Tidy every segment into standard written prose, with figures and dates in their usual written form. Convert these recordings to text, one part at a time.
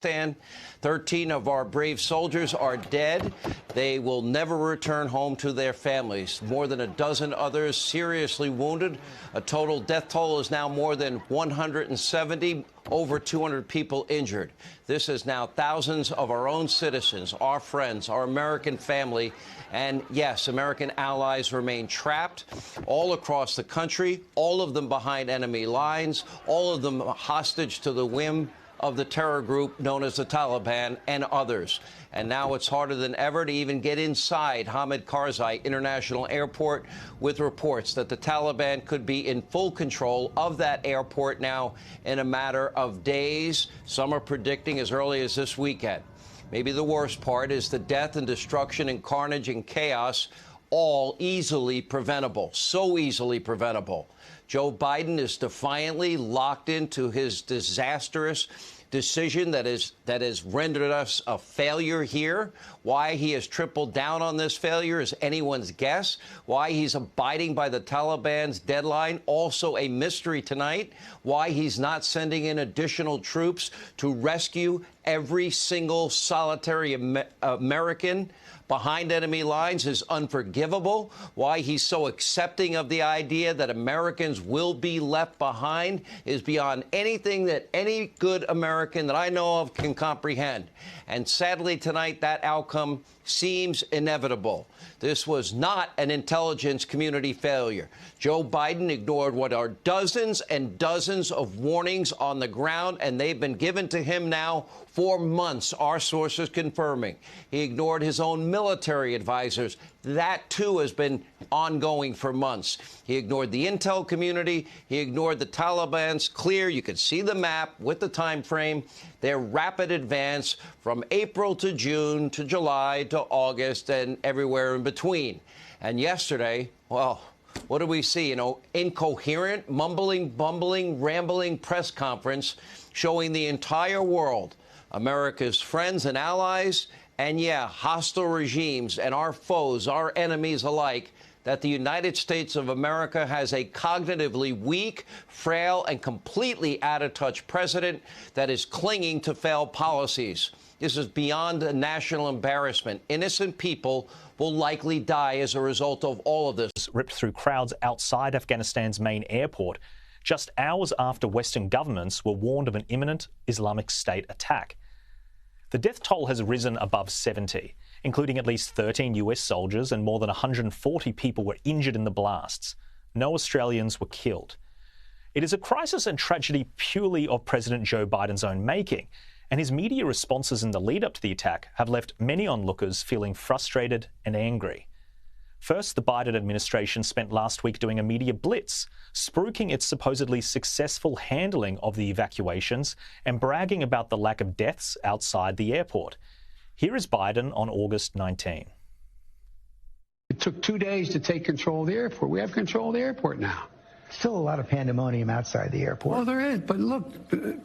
Afghanistan. 13 of our brave soldiers are dead. They will never return home to their families. More than a dozen others seriously wounded. A total death toll is now more than 170, over 200 people injured. This is now thousands of our own citizens, our friends, our American family, and yes, American allies remain trapped all across the country, all of them behind enemy lines, all of them hostage to the whim of the terror group known as the Taliban and others. And now it's harder than ever to even get inside Hamid Karzai International Airport, with reports that the Taliban could be in full control of that airport now in a matter of days. Some are predicting as early as this weekend. Maybe the worst part is the death and destruction and carnage and chaos, all easily preventable, so easily preventable. Joe Biden is defiantly locked into his disastrous decision that has rendered us a failure here. Why he has tripled down on this failure is anyone's guess. Why he's abiding by the Taliban's deadline, also a mystery tonight. Why he's not sending in additional troops to rescue every single solitary American behind enemy lines is unforgivable. Why he's so accepting of the idea that Americans will be left behind is beyond anything that any good American that I know of can comprehend. And sadly tonight, that outcome seems inevitable. This was not an intelligence community failure. Joe Biden ignored what are dozens and dozens of warnings on the ground, and they've been given to him now for months, our sources confirming. He ignored his own military advisors. That, too, has been ongoing for months. He ignored the intel community. He ignored the Taliban's clear, you could see the map with the time frame, their rapid advance from April to June to July to August and everywhere in between. And yesterday, well, what do we see? Incoherent, mumbling, bumbling, rambling press conference showing the entire world, America's friends and allies, and yeah, hostile regimes and our foes, our enemies alike, that the United States of America has a cognitively weak, frail, and completely out-of-touch president that is clinging to failed policies. This is beyond a national embarrassment. Innocent people will likely die as a result of all of this. Ripped through crowds outside Afghanistan's main airport, just hours after Western governments were warned of an imminent Islamic State attack. The death toll has risen above 70, including at least 13 US soldiers, and more than 140 people were injured in the blasts. No Australians were killed. It is a crisis and tragedy purely of President Joe Biden's own making, and his media responses in the lead-up to the attack have left many onlookers feeling frustrated and angry. First, the Biden administration spent last week doing a media blitz, spruiking its supposedly successful handling of the evacuations and bragging about the lack of deaths outside the airport. Here is Biden on August 19. It took 2 days to take control of the airport. We have control of the airport now. Still a lot of pandemonium outside the airport. Well, there is, but look,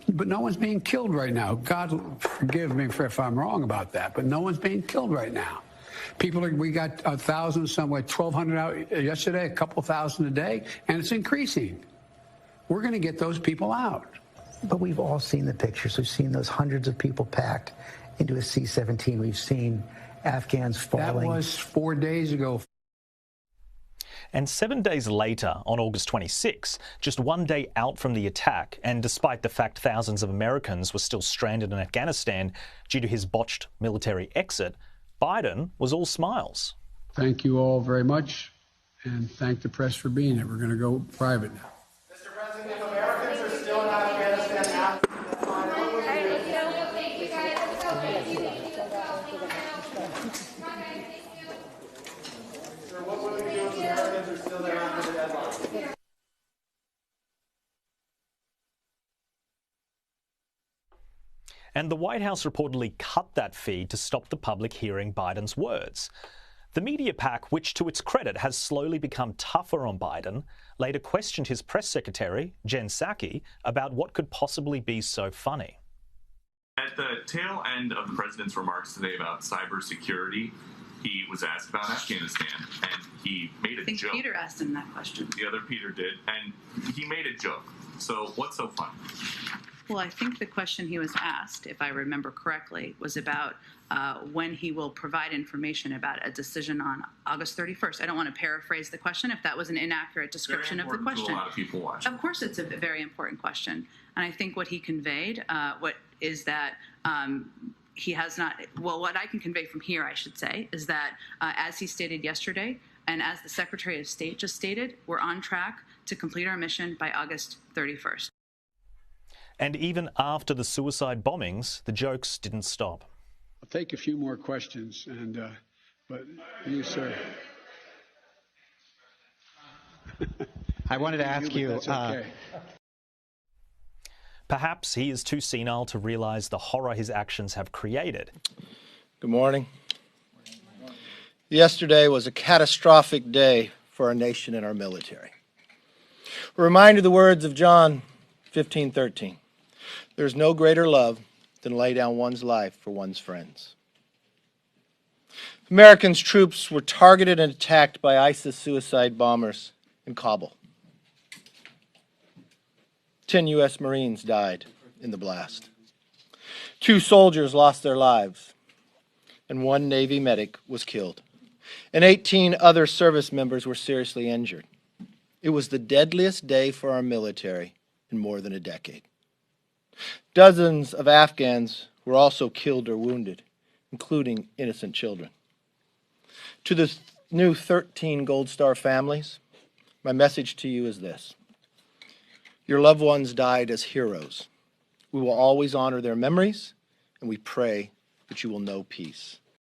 but no one's being killed right now. God forgive me if I'm wrong about that, but no one's being killed right now. We got 1,000, somewhere 1,200 out yesterday, a couple thousand a day, and it's increasing. We're going to get those people out. But we've all seen the pictures. We've seen those hundreds of people packed into a C-17. We've seen Afghans falling. That was 4 days ago. And 7 days later, on August 26, just 1 day out from the attack, and despite the fact thousands of Americans were still stranded in Afghanistan due to his botched military exit, Biden was all smiles. Thank you all very much, and thank the press for being here. We're going to go private now. Mr. President, if Americans are still in Afghanistan after the time, what will you do? Sir, what will you do if Americans are still there after the deadline? And the White House reportedly cut that feed to stop the public hearing Biden's words. The media pack, which to its credit has slowly become tougher on Biden, later questioned his press secretary, Jen Psaki, about what could possibly be so funny. At the tail end of the president's remarks today about cybersecurity, he was asked about Afghanistan, and he made a joke. Peter asked him that question. The other Peter did, and he made a joke. So what's so funny? Well, I think the question he was asked, if I remember correctly, was about when he will provide information about a decision on August 31st. I don't want to paraphrase the question if that was an inaccurate description of the question. To a lot of people watching. Of course, it's a very important question. And I think what he conveyed is that he has not, well, what I can convey from here, I should say, is that as he stated yesterday, and as the Secretary of State just stated, we're on track to complete our mission by August 31st. And even after the suicide bombings, the jokes didn't stop. I'll take a few more questions, but you, sir. I wanted to ask you. That's okay. Perhaps he is too senile to realise the horror his actions have created. Good morning. Yesterday was a catastrophic day for our nation and our military. We're reminded of the words of John 15:13. There's no greater love than lay down one's life for one's friends. Americans' troops were targeted and attacked by ISIS suicide bombers in Kabul. 10 U.S. Marines died in the blast. 2 soldiers lost their lives, and 1 Navy medic was killed. And 18 other service members were seriously injured. It was the deadliest day for our military in more than a decade. Dozens of Afghans were also killed or wounded, including innocent children. To the new 13 Gold Star families, my message to you is this. Your loved ones died as heroes. We will always honor their memories, and we pray that you will know peace.